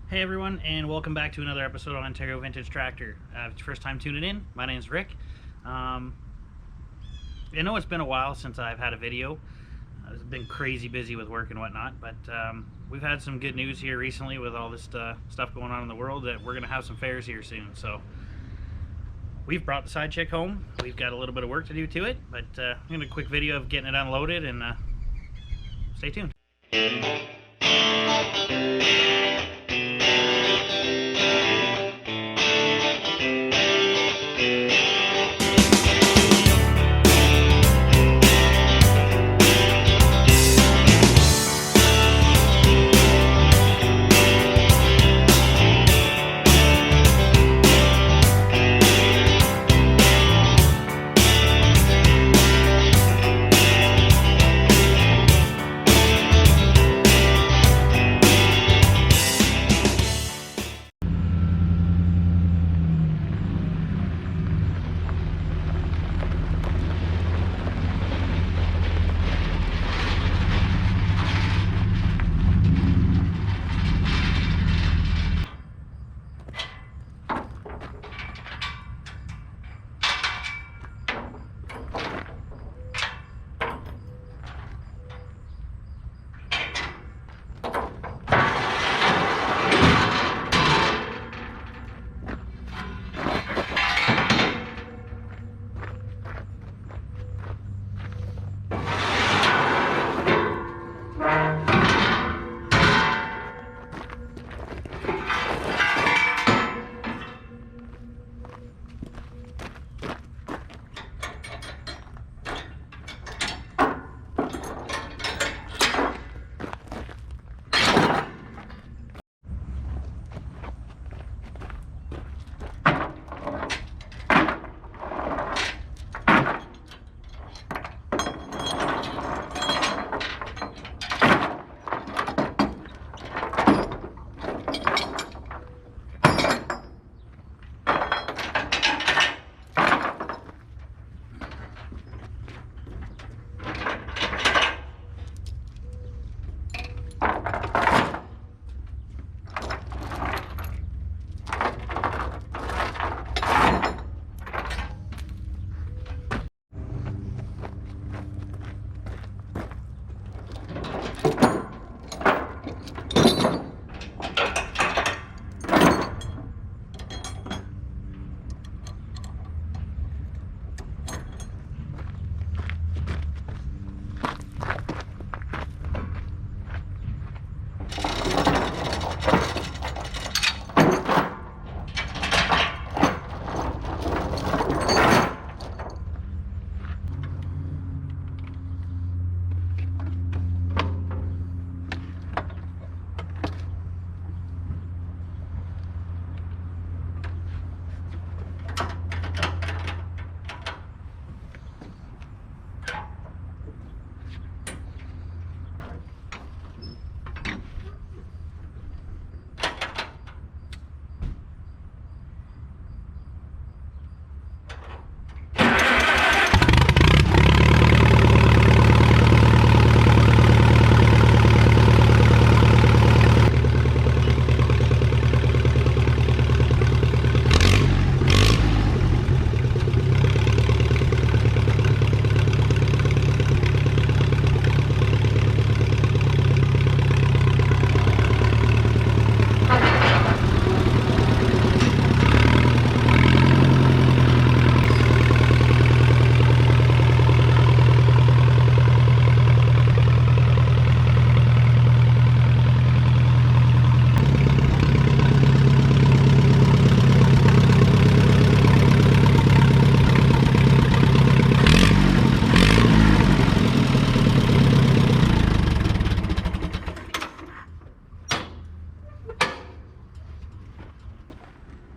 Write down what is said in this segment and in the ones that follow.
Hey everyone, and welcome back to another episode on Ontario Vintage Tractor. If it's your first time tuning in, my name's Rick. I know it's been a while since I've had a video. I've been crazy busy with work and whatnot, but we've had some good news here recently with all this stuff going on in the world that we're going to have some fairs here soon. So we've brought the side check home. We've got a little bit of work to do to it, but I'm going to do a quick video of getting it unloaded, and stay tuned.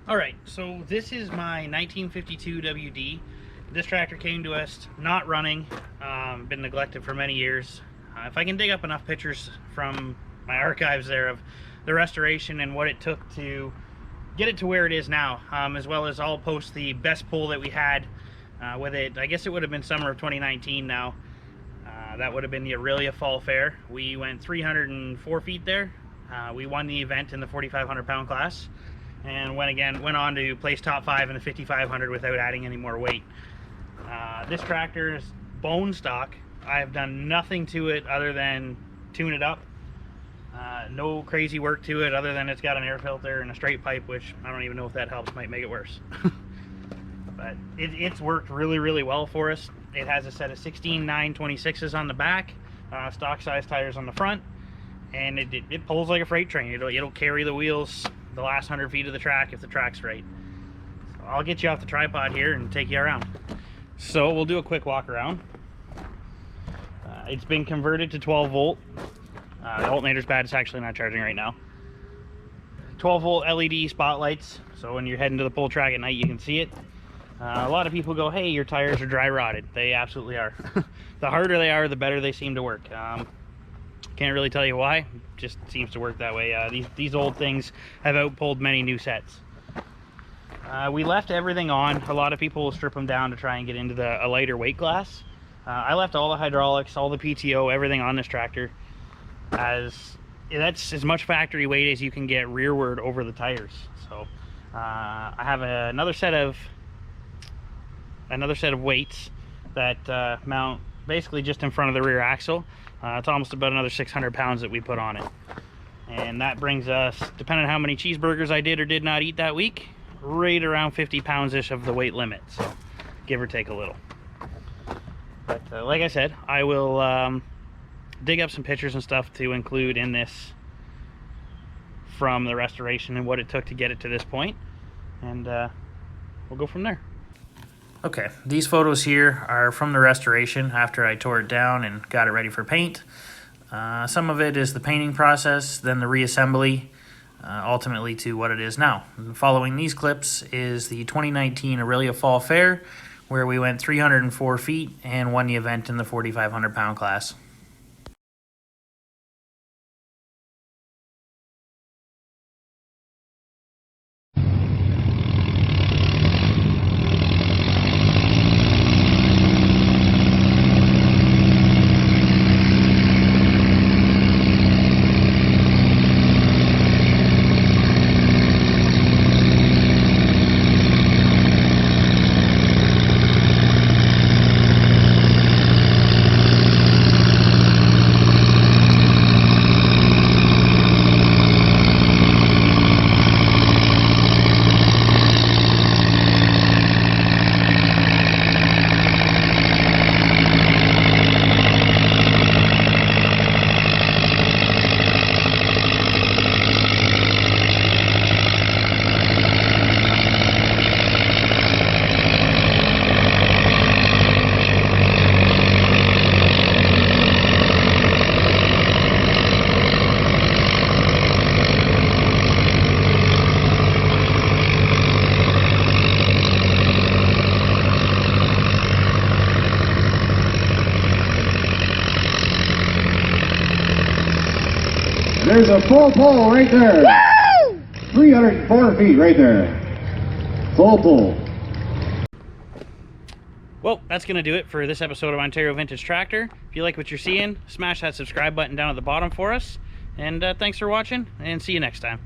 Alright, so this is my 1952 WD. This tractor came to us not running, been neglected for many years. If I can dig up enough pictures from my archives there of the restoration and what it took to get it to where it is now, as well as I'll post the best pull that we had with it. I guess it would have been summer of 2019 now. That would have been the Aurelia Fall Fair. We went 304 feet there. We won the event in the 4,500 pound class, and went on to place top 5 in the 5,500 without adding any more weight. This tractor is bone stock. I have done nothing to it other than tune it up. No crazy work to it other than it's got an air filter and a straight pipe, which I don't even know if that helps, might make it worse. But it's worked really well for us. It has a set of 16 926s on the back, stock size tires on the front, and it pulls like a freight train. It'll carry the wheels the last 100 feet of the track if the track's right. So I'll get you off the tripod here and take you around. So we'll do a quick walk around. It's been converted to 12 volt. The alternator's bad, it's actually not charging right now. 12 volt LED spotlights, so when you're heading to the pull track at night you can see it. A lot of people go, hey, your tires are dry rotted. They absolutely are. The harder they are, the better they seem to work. Can't really tell you why, it just seems to work that way. These old things have outpulled many new sets. We left everything on. A lot of people will strip them down to try and get into a lighter weight class. I left all the hydraulics, all the PTO, everything on this tractor, as that's as much factory weight as you can get rearward over the tires. So I have another set of weights that mount basically just in front of the rear axle. It's almost about another 600 pounds that we put on it, and that brings us, depending on how many cheeseburgers I did or did not eat that week, right around 50 pounds ish of the weight limit, so give or take a little. But like I said, I will dig up some pictures and stuff to include in this from the restoration and what it took to get it to this point, and we'll go from there. Okay, these photos here are from the restoration after I tore it down and got it ready for paint. Some of it is the painting process, then the reassembly, ultimately to what it is now. And following these clips is the 2019 Aurelia Fall Fair, where we went 304 feet and won the event in the 4,500 pound class. There's a full pull right there. Woo! 304 feet right there. Full pull. Well, that's going to do it for this episode of Ontario Vintage Tractor. If you like what you're seeing, smash that subscribe button down at the bottom for us. And thanks for watching, and see you next time.